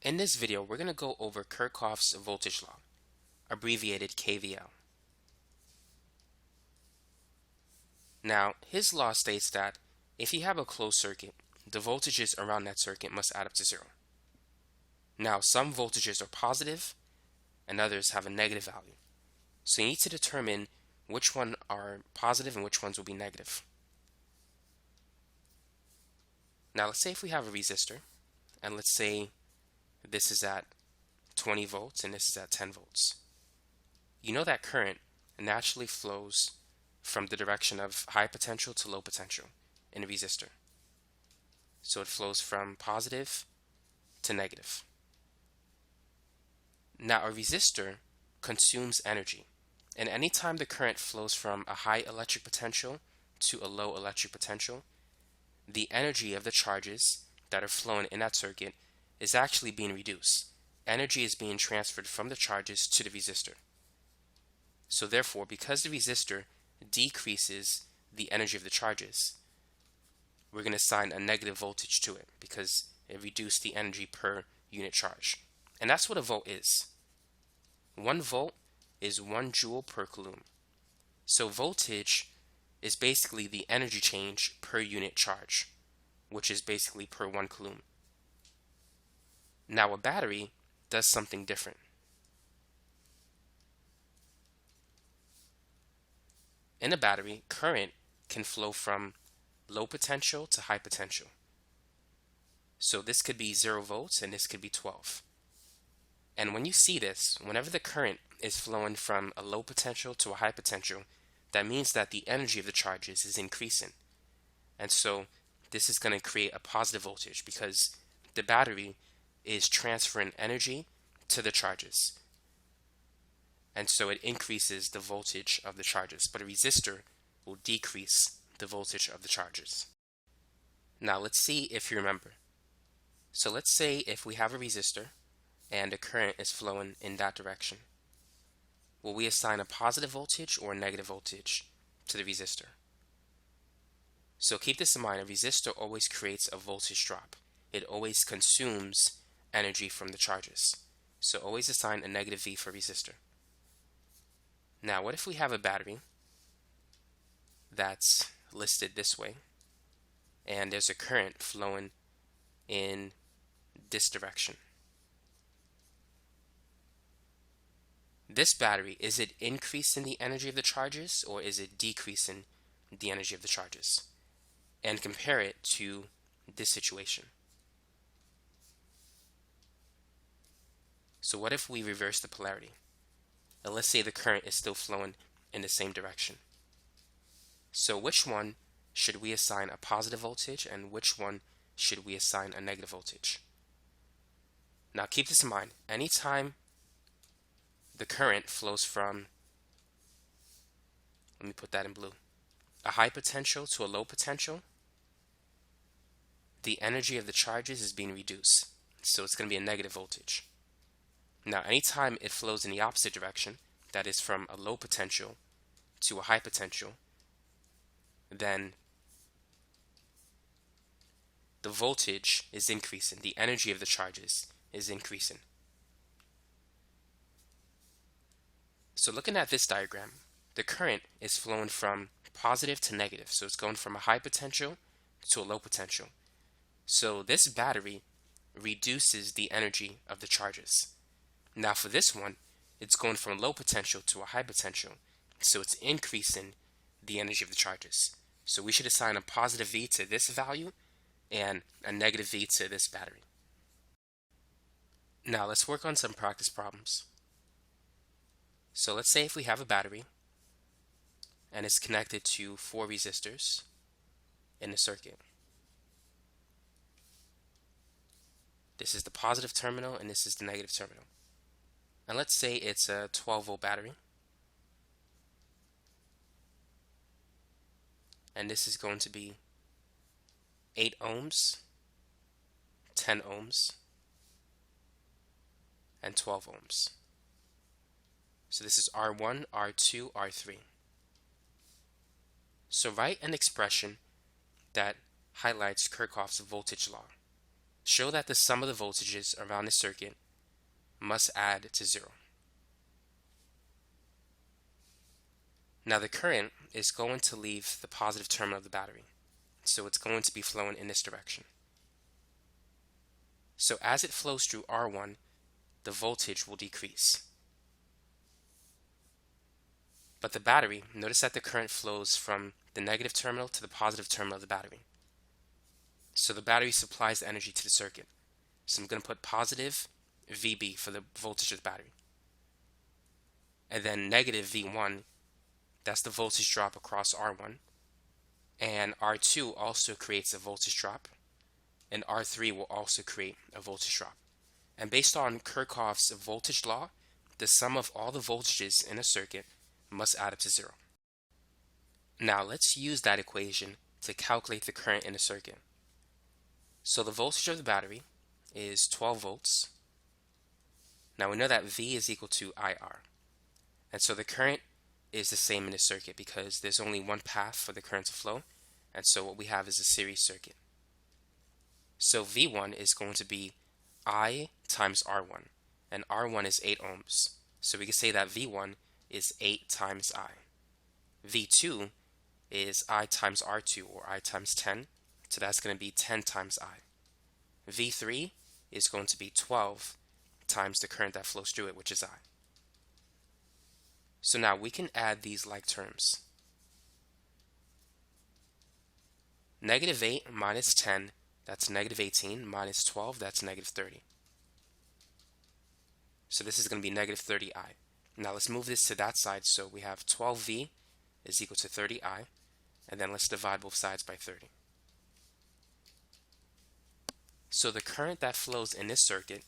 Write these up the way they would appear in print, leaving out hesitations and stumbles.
In this video, we're going to go over Kirchhoff's voltage law, abbreviated KVL. Now, his law states that if you have a closed circuit, the voltages around that circuit must add up to zero. Now, some voltages are positive and others have a negative value. So you need to determine which ones are positive and which ones will be negative. Now, let's say if we have a resistor, and let's say this is at 20 volts and this is at 10 volts. You know that current naturally flows from the direction of high potential to low potential in a resistor. So it flows from positive to negative. Now a resistor consumes energy, and anytime the current flows from a high electric potential to a low electric potential, the energy of the charges that are flowing in that circuit is actually being reduced. Energy is being transferred from the charges to the resistor. So therefore, because the resistor decreases the energy of the charges, we're going to assign a negative voltage to it because it reduced the energy per unit charge. And that's what a volt is. 1 volt is 1 joule per coulomb. So voltage is basically the energy change per unit charge, which is basically per 1 coulomb. Now a battery does something different. In a battery, current can flow from low potential to high potential. So this could be 0 volts and this could be 12. And when you see this, whenever the current is flowing from a low potential to a high potential, that means that the energy of the charges is increasing. And so this is going to create a positive voltage because the battery is transferring energy to the charges. And so it increases the voltage of the charges, but a resistor will decrease the voltage of the charges. Now let's see if you remember. So let's say if we have a resistor and the current is flowing in that direction. Will we assign a positive voltage or a negative voltage to the resistor? So keep this in mind, a resistor always creates a voltage drop. It always consumes energy from the charges. So always assign a negative V for resistor. Now what if we have a battery that's listed this way and there's a current flowing in this direction? This battery, is it increasing the energy of the charges or is it decreasing the energy of the charges? And compare it to this situation. So what if we reverse the polarity? And let's say the current is still flowing in the same direction. So which one should we assign a positive voltage and which one should we assign a negative voltage? Now keep this in mind. Anytime the current flows from, let me put that in blue, a high potential to a low potential, the energy of the charges is being reduced. So it's going to be a negative voltage. Now anytime it flows in the opposite direction, that is from a low potential to a high potential, then the voltage is increasing. The energy of the charges is increasing. So looking at this diagram, the current is flowing from positive to negative. So it's going from a high potential to a low potential. So this battery reduces the energy of the charges. Now for this one, it's going from a low potential to a high potential. So it's increasing the energy of the charges. So we should assign a positive V to this value and a negative V to this battery. Now let's work on some practice problems. So let's say if we have a battery and it's connected to 4 resistors in the circuit. This is the positive terminal and this is the negative terminal. And let's say it's a 12 volt battery. And this is going to be 8 ohms, 10 ohms, and 12 ohms. So this is R1, R2, R3. So write an expression that highlights Kirchhoff's voltage law. show that the sum of the voltages around the circuit must add to 0. Now the current is going to leave the positive terminal of the battery, so it's going to be flowing in this direction. So as it flows through R1, the voltage will decrease. But the battery, notice that the current flows from the negative terminal to the positive terminal of the battery. So the battery supplies the energy to the circuit. So I'm going to put positive VB for the voltage of the battery. And then negative V1, that's the voltage drop across R1. And R2 also creates a voltage drop. And R3 will also create a voltage drop. And based on Kirchhoff's voltage law, the sum of all the voltages in a circuit must add up to 0. Now let's use that equation to calculate the current in a circuit. So the voltage of the battery is 12 volts. Now we know that V is equal to IR. And so the current is the same in this circuit because there's only one path for the current to flow. And so what we have is a series circuit. So V1 is going to be I times R1. And R1 is 8 ohms. So we can say that V1 is 8 times I. V2 is I times R2, or I times 10. So that's going to be 10 times I. V3 is going to be 12 times the current that flows through it, which is I. So now we can add these like terms. Negative 8 minus 10, that's negative 18, minus 12, that's negative 30. So this is going to be negative 30I. Now let's move this to that side. So we have 12V is equal to 30I. And then let's divide both sides by 30. So the current that flows in this circuit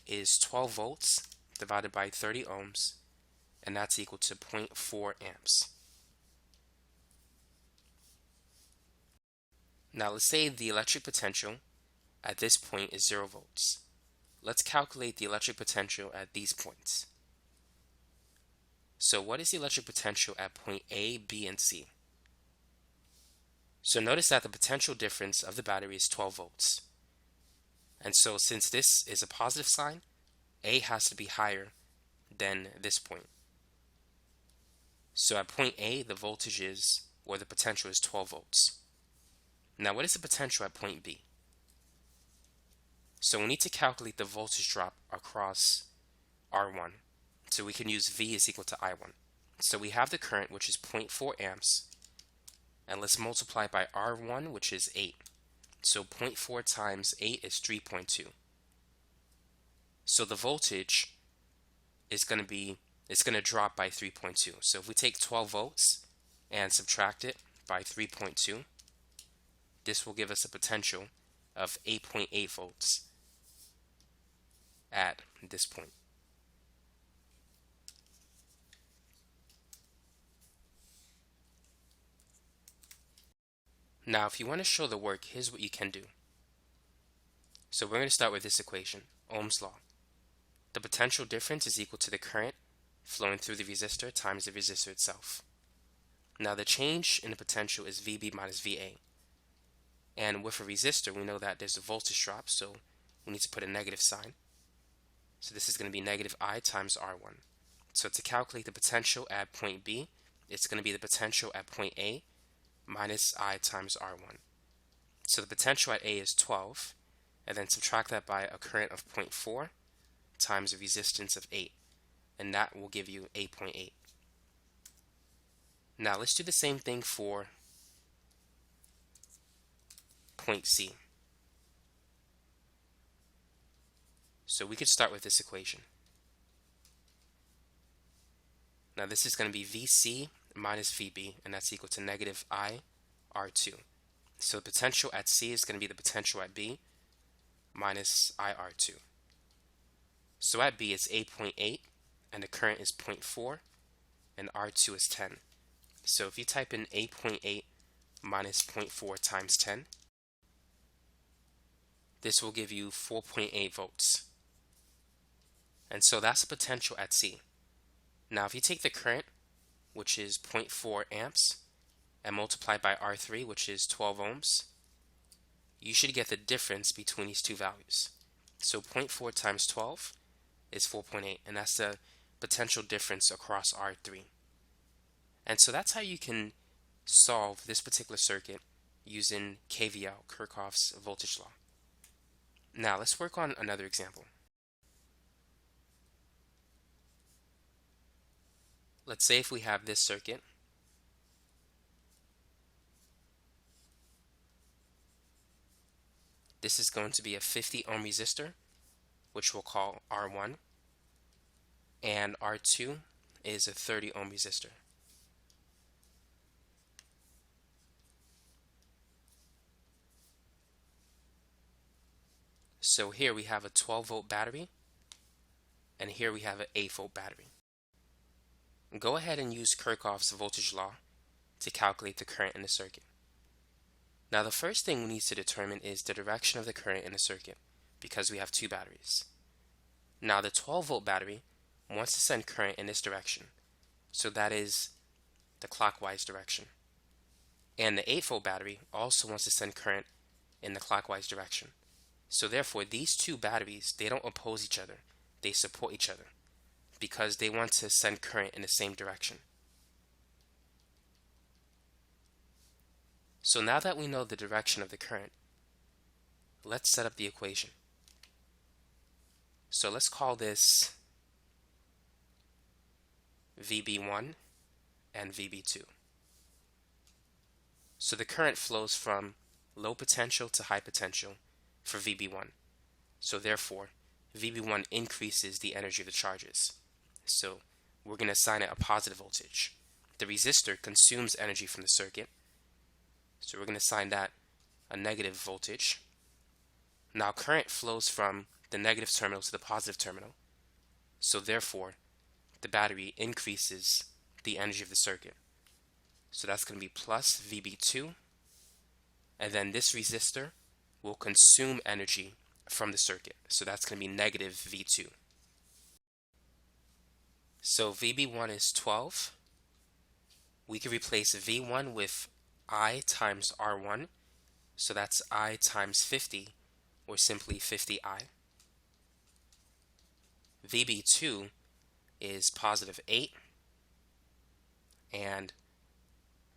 is 12 volts divided by 30 ohms. And that's equal to 0.4 amps. Now let's say the electric potential at this point is 0 volts. Let's calculate the electric potential at these points. So what is the electric potential at point A, B, and C? So notice that the potential difference of the battery is 12 volts. And so since this is a positive sign, A has to be higher than this point. So at point A, the voltage is, or the potential is 12 volts. Now what is the potential at point B? So we need to calculate the voltage drop across R1. So we can use V is equal to I1. So we have the current, which is 0.4 amps. And let's multiply by R1, which is 8. So 0.4 times 8 is 3.2. So the voltage is going to drop by 3.2. So if we take 12 volts and subtract it by 3.2, this will give us a potential of 8.8 volts at this point. Now, if you want to show the work, here's what you can do. So we're going to start with this equation, Ohm's law. The potential difference is equal to the current flowing through the resistor times the resistor itself. Now the change in the potential is VB minus VA. And with a resistor, we know that there's a voltage drop, so we need to put a negative sign. So this is going to be negative I times R1. So to calculate the potential at point B, it's going to be the potential at point A minus I times R1. So the potential at A is 12, and then subtract that by a current of 0.4 times a resistance of 8, and that will give you 8.8. Now let's do the same thing for point C. So we could start with this equation. Now this is going to be VC minus VB, and that's equal to negative I R2. So the potential at C is going to be the potential at B minus IR2. So at B it's 8.8, and the current is 0.4, and R2 is 10. So if you type in 8.8 minus 0.4 times 10, this will give you 4.8 volts. And so that's the potential at C. Now if you take the current, which is 0.4 amps, and multiply by R3, which is 12 ohms, you should get the difference between these two values. So 0.4 times 12 is 4.8, and that's the potential difference across R3. And so that's how you can solve this particular circuit using KVL, Kirchhoff's voltage law. Now let's work on another example. Let's say if we have this circuit, this is going to be a 50 ohm resistor, which we'll call R1, and R2 is a 30 ohm resistor. So here we have a 12 volt battery, and here we have an 8 volt battery. Go ahead and use Kirchhoff's voltage law to calculate the current in the circuit. Now the first thing we need to determine is the direction of the current in the circuit, because we have two batteries. Now the 12 volt battery wants to send current in this direction, so that is the clockwise direction. And the 8 volt battery also wants to send current in the clockwise direction. So therefore these two batteries, they don't oppose each other, they support each other, because they want to send current in the same direction. So now that we know the direction of the current, let's set up the equation. So let's call this VB1 and VB2. So the current flows from low potential to high potential for VB1. So therefore, VB1 increases the energy of the charges. So we're going to assign it a positive voltage. The resistor consumes energy from the circuit, so we're going to assign that a negative voltage. Now current flows from the negative terminal to the positive terminal, so therefore the battery increases the energy of the circuit. So that's going to be plus VB2, and then this resistor will consume energy from the circuit, so that's going to be negative V2. So VB1 is 12. We can replace V1 with I times R1, so that's I times 50, or simply 50I. VB2 is positive 8, and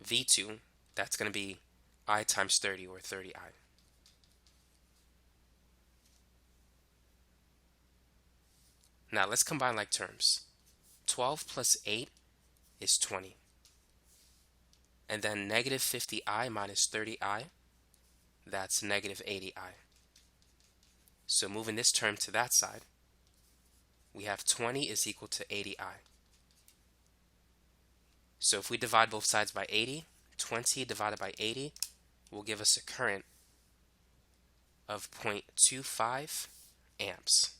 V2, that's going to be I times 30, or 30I. Now let's combine like terms. 12 plus 8 is 20. And then negative 50I minus 30I, that's negative 80I. So moving this term to that side, we have 20 is equal to 80I. So if we divide both sides by 80, 20 divided by 80 will give us a current of 0.25 amps.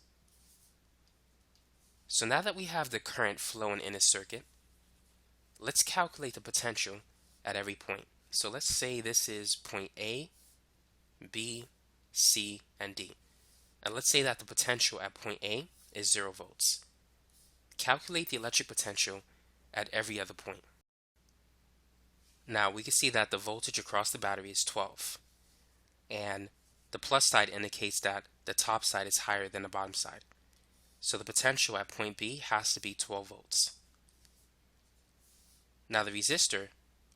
So now that we have the current flowing in a circuit, let's calculate the potential at every point. So let's say this is point A, B, C, and D. And let's say that the potential at point A is 0 volts. Calculate the electric potential at every other point. Now we can see that the voltage across the battery is 12. And the plus side indicates that the top side is higher than the bottom side. So the potential at point B has to be 12 volts. Now the resistor,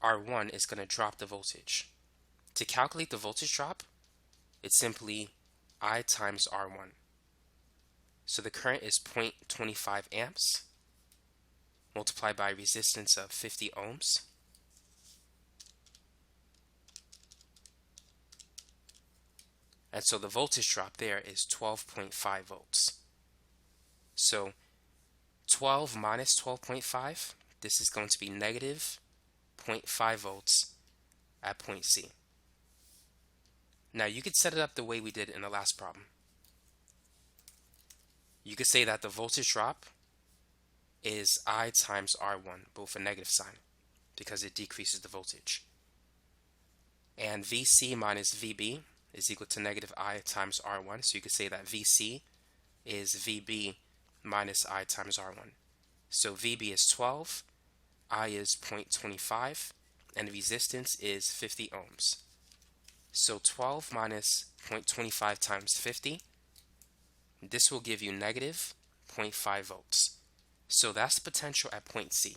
R1, is going to drop the voltage. To calculate the voltage drop, it's simply I times R1. So the current is 0.25 amps multiplied by resistance of 50 ohms. And so the voltage drop there is 12.5 volts. So 12 minus 12.5, this is going to be negative 0.5 volts at point C. Now you could set it up the way we did in the last problem. You could say that the voltage drop is I times R1, but with a negative sign, because it decreases the voltage. And VC minus VB is equal to negative I times R1, so you could say that VC is VB minus I times R1. So VB is 12, I is 0.25, and the resistance is 50 ohms. So 12 minus 0.25 times 50, this will give you negative 0.5 volts. So that's the potential at point C.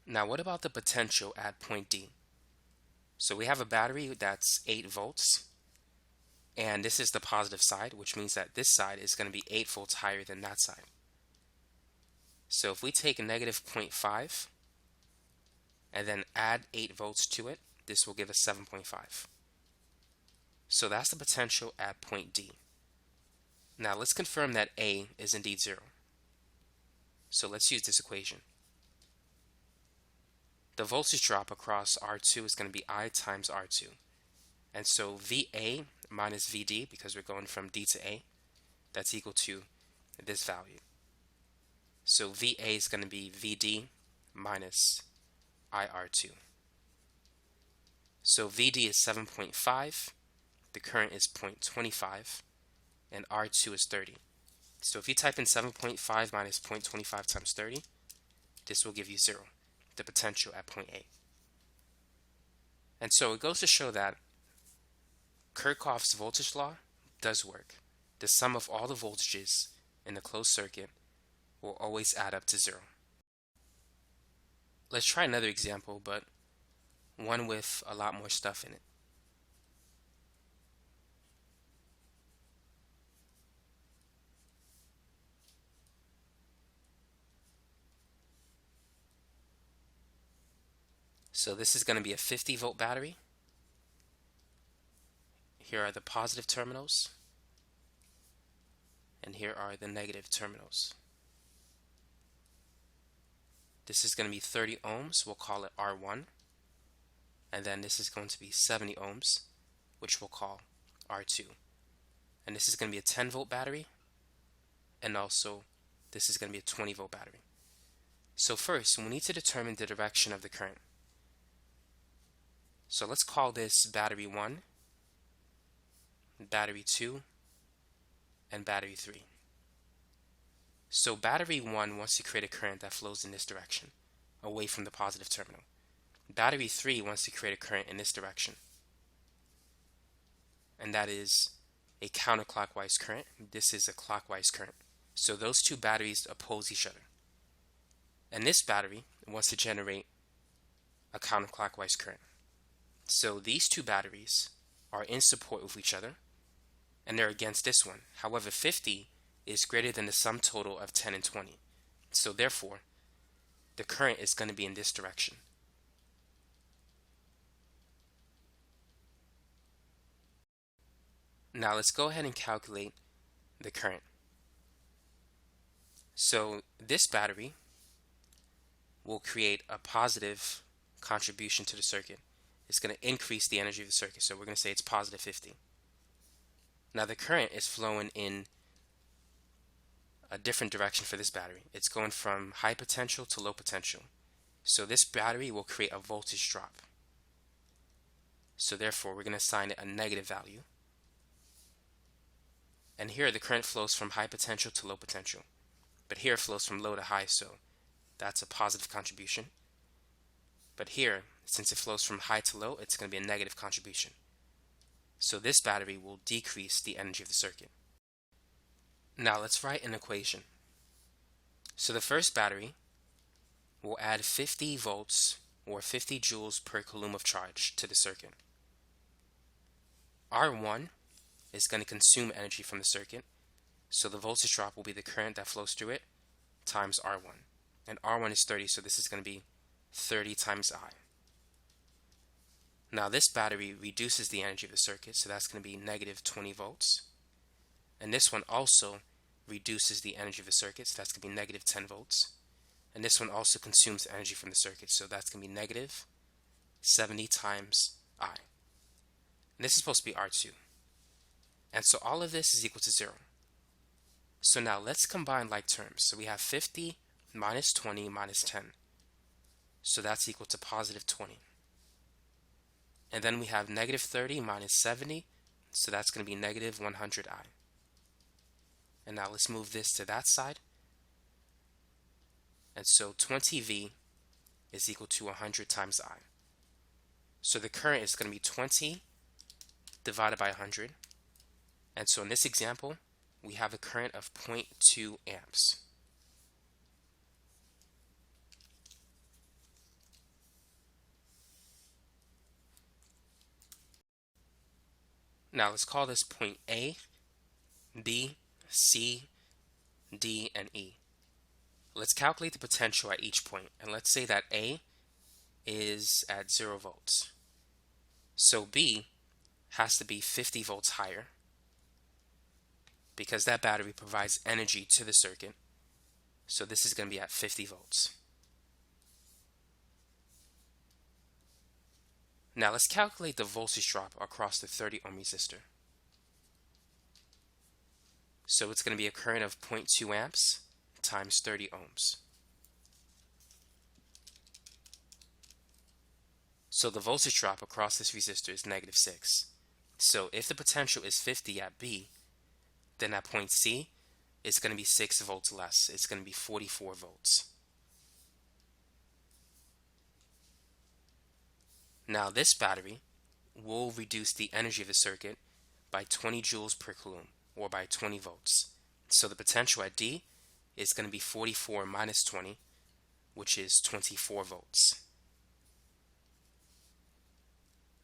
Now what about the potential at point D? So we have a battery that's 8 volts, and this is the positive side, which means that this side is going to be 8 volts higher than that side. So if we take a negative 0.5 and then add 8 volts to it, this will give us 7.5. So that's the potential at point D. Now let's confirm that A is indeed 0. So let's use this equation. The voltage drop across R2 is going to be I times R2. And so VA minus VD, because we're going from D to A, that's equal to this value. So VA is going to be VD minus IR2. So VD is 7.5, the current is 0.25, and R2 is 30. So if you type in 7.5 minus 0.25 times 30, this will give you 0, the potential at point A. And so it goes to show that Kirchhoff's voltage law does work. The sum of all the voltages in the closed circuit will always add up to 0. Let's try another example, but one with a lot more stuff in it. So this is going to be a 50 volt battery. Here are the positive terminals, and here are the negative terminals. This is going to be 30 ohms, we'll call it R1, and then this is going to be 70 ohms, which we'll call R2. And this is going to be a 10 volt battery, and also this is going to be a 20 volt battery. So first, we need to determine the direction of the current. So let's call this battery 1, battery 2, and battery 3. So battery 1 wants to create a current that flows in this direction, away from the positive terminal. Battery 3 wants to create a current in this direction, and that is a counterclockwise current. This is a clockwise current. So those two batteries oppose each other. And this battery wants to generate a counterclockwise current. So these two batteries are in support with each other, and they're against this one. However, 50 is greater than the sum total of 10 and 20. So therefore, the current is going to be in this direction. Now let's go ahead and calculate the current. So this battery will create a positive contribution to the circuit. It's going to increase the energy of the circuit. So we're going to say it's positive 50. Now the current is flowing in a different direction for this battery. It's going from high potential to low potential. So this battery will create a voltage drop. So therefore, we're going to assign it a negative value. And here the current flows from high potential to low potential. But here it flows from low to high, so that's a positive contribution. But here, since it flows from high to low, it's going to be a negative contribution. So this battery will decrease the energy of the circuit. Now let's write an equation. So the first battery will add 50 volts or 50 joules per coulomb of charge to the circuit. R1 is going to consume energy from the circuit, so the voltage drop will be the current that flows through it times R1. And R1 is 30, so this is going to be 30 times I. Now this battery reduces the energy of the circuit, so that's going to be negative 20 volts. And this one also reduces the energy of the circuit, so that's going to be negative 10 volts. And this one also consumes energy from the circuit, so that's going to be negative 70 times I. And this is supposed to be R2. And so all of this is equal to 0. So now let's combine like terms. So we have 50 minus 20 minus 10. So that's equal to positive 20. And then we have negative 30 minus 70. So that's going to be negative 100I. And now let's move this to that side. And so 20V is equal to 100 times I. So the current is going to be 20 divided by 100. And so in this example, we have a current of 0.2 amps. Now let's call this point A, B, C, D, and E. Let's calculate the potential at each point, and let's say that A is at 0 volts. So B has to be 50 volts higher because that battery provides energy to the circuit. So this is going to be at 50 volts. Now let's calculate the voltage drop across the 30 ohm resistor. So it's going to be a current of 0.2 amps times 30 ohms. So the voltage drop across this resistor is -6. So if the potential is 50 at B, then at point C, it's going to be 6 volts less. It's going to be 44 volts. Now this battery will reduce the energy of the circuit by 20 joules per coulomb, or by 20 volts. So the potential at D is going to be 44 minus 20, which is 24 volts.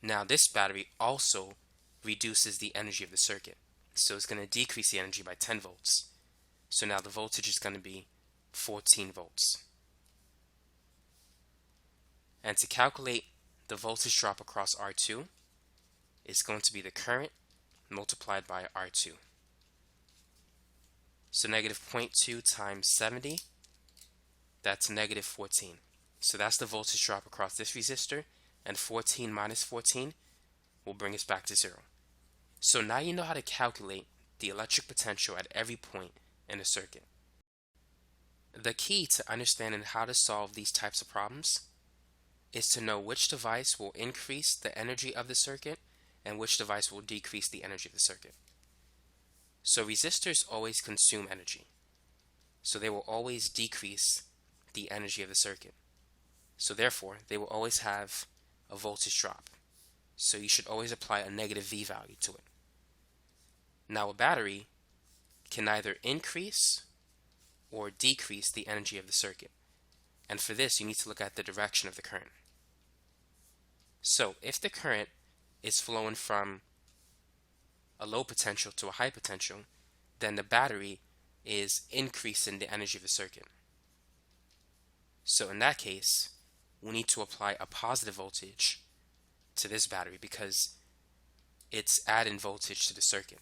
Now this battery also reduces the energy of the circuit. So it's going to decrease the energy by 10 volts. So now the voltage is going to be 14 volts. And to calculate the voltage drop across R2 is going to be the current multiplied by R2. So -0.2 times 70, that's -14. So that's the voltage drop across this resistor, and 14 minus 14 will bring us back to 0. So now you know how to calculate the electric potential at every point in a circuit. The key to understanding how to solve these types of problems is to know which device will increase the energy of the circuit and which device will decrease the energy of the circuit. So resistors always consume energy. So they will always decrease the energy of the circuit. So therefore, they will always have a voltage drop. So you should always apply a negative V value to it. Now a battery can either increase or decrease the energy of the circuit. And for this, you need to look at the direction of the current. So if the current is flowing from a low potential to a high potential, then the battery is increasing the energy of the circuit. So in that case, we need to apply a positive voltage to this battery because it's adding voltage to the circuit.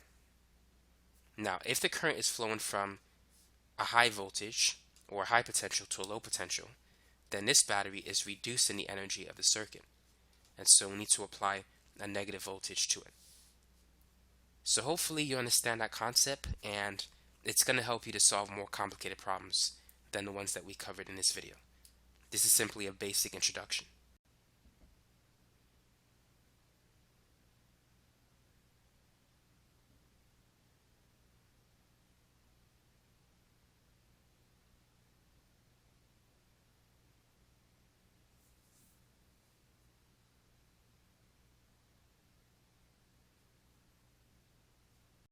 Now, if the current is flowing from a high voltage or high potential to a low potential, then this battery is reducing the energy of the circuit. And so we need to apply a negative voltage to it. So hopefully you understand that concept, and it's going to help you to solve more complicated problems than the ones that we covered in this video. This is simply a basic introduction.